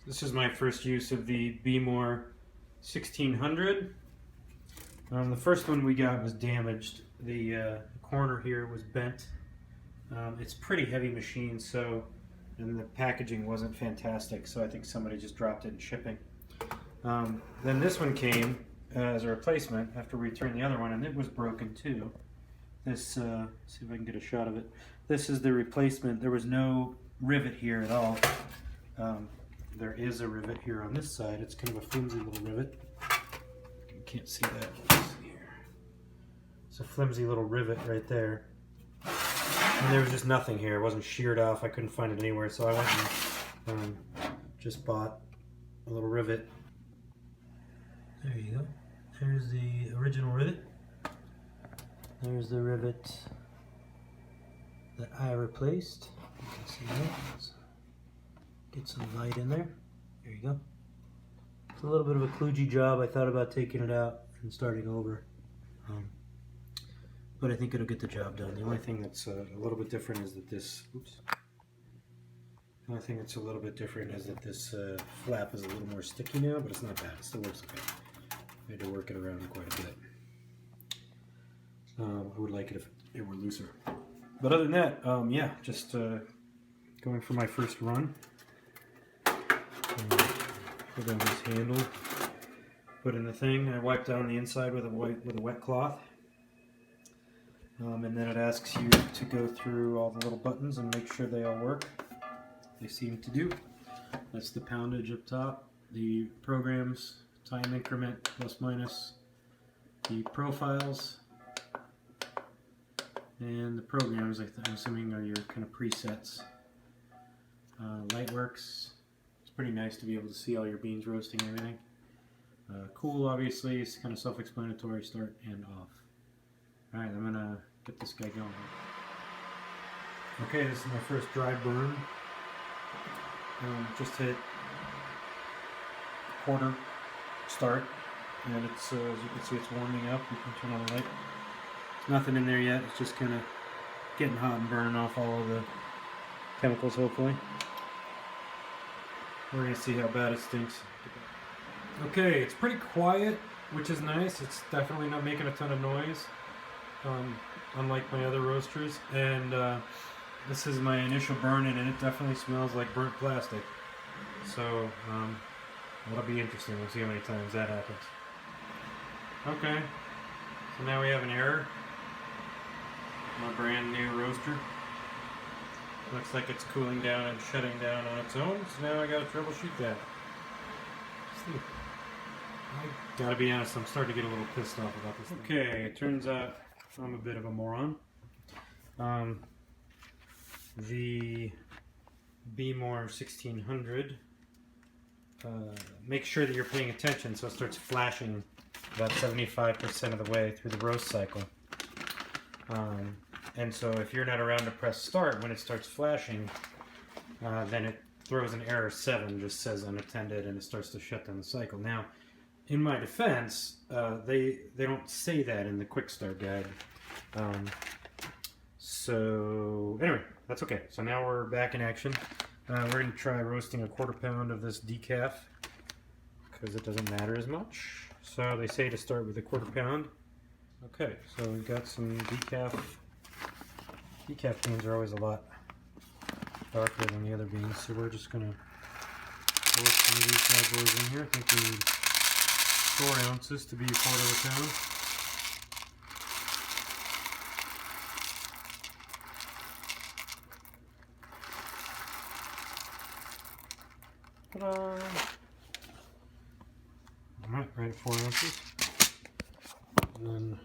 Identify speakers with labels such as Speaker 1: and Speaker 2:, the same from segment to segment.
Speaker 1: This is my first use of the Behmor 1600. The first one we got was damaged. The corner here was bent. It's a pretty heavy machine, and the packaging wasn't fantastic, so I think somebody just dropped it in shipping. Then this one came as a replacement after we returned the other one, and it was broken too. This, see if I can get a shot of it. This is the replacement. There was no rivet here at all. There is a rivet here on this side. It's kind of a flimsy little rivet. You can't see that. Let's see here. It's a flimsy little rivet right there. And there was just nothing here. It wasn't sheared off. I couldn't find it anywhere, so I went and just bought a little rivet. There you go. There's the original rivet. There's the rivet that I replaced. You can see that. Get some light in there. There you go. It's a little bit of a kludgy job. I thought about taking it out and starting over. But I think it'll get the job done. The only thing that's a little bit different is that this, The only thing that's a little bit different is that this flap is a little more sticky now, but it's not bad. It still works okay. I had to work it around quite a bit. I would like it if it were looser. But other than that, yeah, just going for my first run. Put on this handle, put in the thing. I wipe down the inside with a wet cloth, and then it asks you to go through all the little buttons and make sure they all work. They seem to do. That's the poundage up top, the programs, time increment, plus minus, the profiles, and the programs. I'm assuming are your kind of presets. Lightworks. Pretty nice to be able to see all your beans roasting and everything. Cool, obviously, it's kind of self-explanatory, start and off. Alright, I'm gonna get this guy going. Okay, this is my first dry burn. Just hit quarter start, and it's as you can see, it's warming up. You can turn on the light. Nothing in there yet, it's just kind of getting hot and burning off all of the chemicals, hopefully. We're going to see how bad it stinks. Okay, it's pretty quiet, which is nice. It's definitely not making a ton of noise, unlike my other roasters. And this is my initial burn, and it definitely smells like burnt plastic. So that'll be interesting. We'll see how many times that happens. Okay, so now we have an error. My brand new roaster. Looks like it's cooling down and shutting down on its own, so now I gotta troubleshoot that. I gotta be honest, I'm starting to get a little pissed off about this thing. Okay, it turns out I'm a bit of a moron. The Behmor 1600, make sure that you're paying attention so it starts flashing about 75% of the way through the roast cycle. And so if you're not around to press start when it starts flashing, then it throws an error 7, just says unattended, and it starts to shut down the cycle. Now, in my defense, they don't say that in the quick start guide. So anyway, that's okay. So now we're back in action. We're going to try roasting a 1/4 pound of this decaf because it doesn't matter as much. So they say to start with a 1/4 pound. Okay, so we've got some decaf. Decaf beans are always a lot darker than the other beans, so we're just going to pour some of these bad boys in here. I think we need 4 ounces to be a 1/4 pound. Ta-da! Alright, right at 4 ounces. And then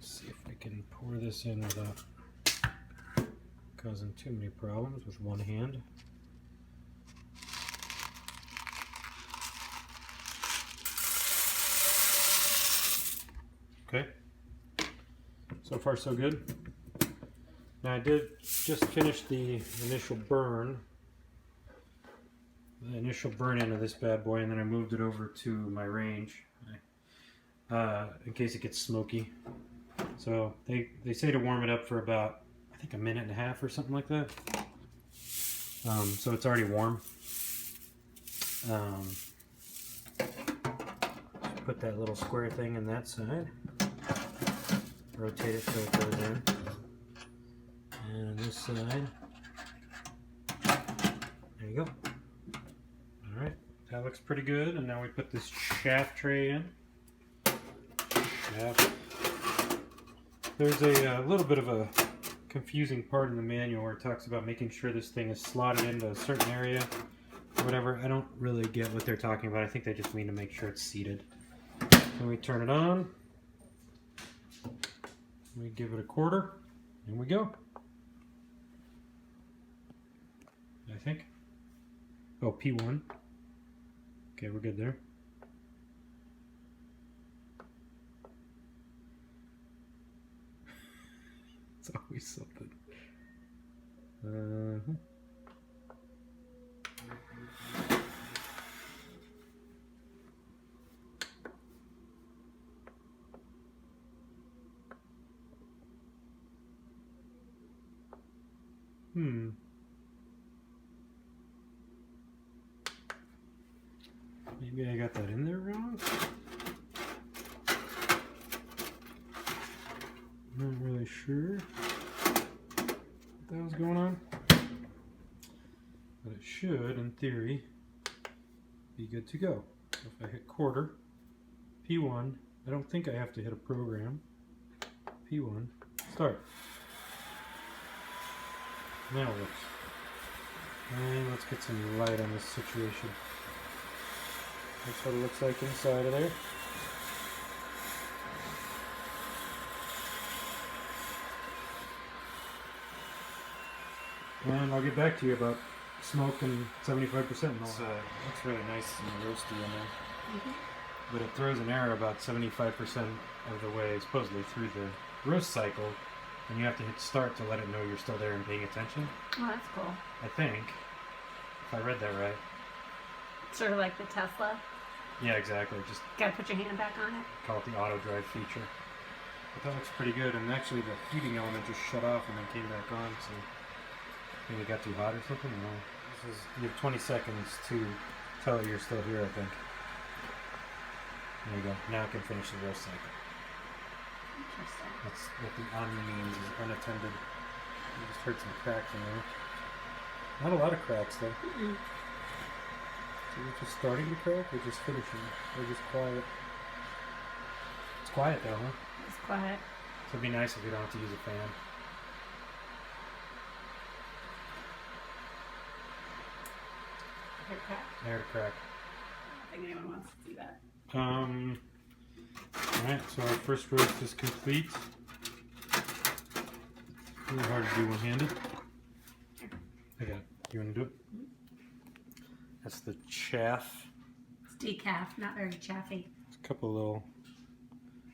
Speaker 1: see if I can pour this in without causing too many problems with one hand. Okay, so far so good. Now I did just finish the initial burn in of this bad boy, and then I moved it over to my range in case it gets smoky. So they say to warm it up for about, I think, 1.5 minutes or something like that. so it's already warm. Put that little square thing in that side. Rotate it so it goes in. And on this side. There you go. Alright, that looks pretty good. And now we put this shaft tray in. Shaft. There's a little bit of a confusing part in the manual where it talks about making sure this thing is slotted into a certain area or whatever. I don't really get what they're talking about. I think they just mean to make sure it's seated. Then we turn it on. We give it a quarter. And we go. I think. Oh, P1. Okay, we're good there. It's always something. Maybe I got that in there wrong? Not really sure what that was going on. But it should, in theory, be good to go. So if I hit quarter, P1, I don't think I have to hit a program. P1, start. Now it works. And let's get some light on this situation. That's what it looks like inside of there. And I'll get back to you about smoke and 75% and all that. Looks really nice and roasty in there. But it throws an error about 75% of the way, supposedly, through the roast cycle. And you have to hit start to let it know you're still there and paying attention.
Speaker 2: Oh, that's cool.
Speaker 1: I think. If I read that right.
Speaker 2: Sort of like the Tesla.
Speaker 1: Yeah, exactly. Just
Speaker 2: gotta put your hand back on it.
Speaker 1: Call it the auto drive feature. But that looks pretty good. And actually the heating element just shut off and then came back on. So maybe it got too hot or something. No. This is, you have 20 seconds to tell it you're still here, I think. There you go. Now I can finish the roast cycle.
Speaker 2: Interesting.
Speaker 1: That's what the on means, is unattended. I just heard some cracks in there. Not a lot of cracks though. So we're just starting to crack or just finishing? Or just quiet? It's quiet though, huh?
Speaker 2: It's quiet.
Speaker 1: So it'd be nice if we don't have to use a fan.
Speaker 2: I heard crack.
Speaker 1: I heard a crack.
Speaker 2: I don't think anyone wants to see that.
Speaker 1: Alright, so our first roast is complete. Really hard to do one-handed. I got it. You want to do it? That's the chaff.
Speaker 2: It's decaf, not very chaffy.
Speaker 1: There's a couple little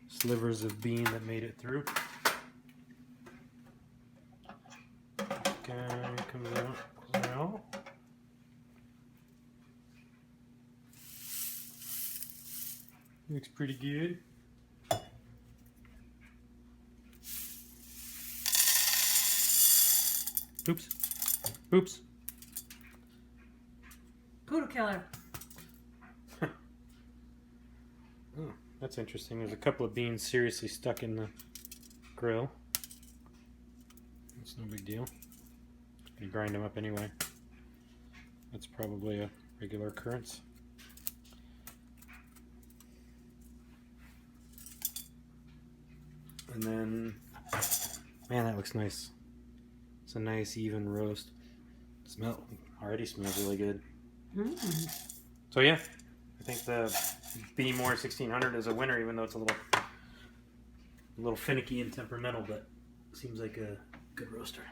Speaker 1: slivers of bean that made it through. Guy comes out now. Looks pretty good. Oops. Oops.
Speaker 2: Poodle killer.
Speaker 1: Oh, that's interesting. There's a couple of beans seriously stuck in the grill. That's no big deal. You grind them up anyway. That's probably a regular occurrence. And then, man, that looks nice. It's a nice even roast. Already smells really good. So yeah, I think the Behmor 1600 is a winner, even though it's a little finicky and temperamental, but seems like a good roaster.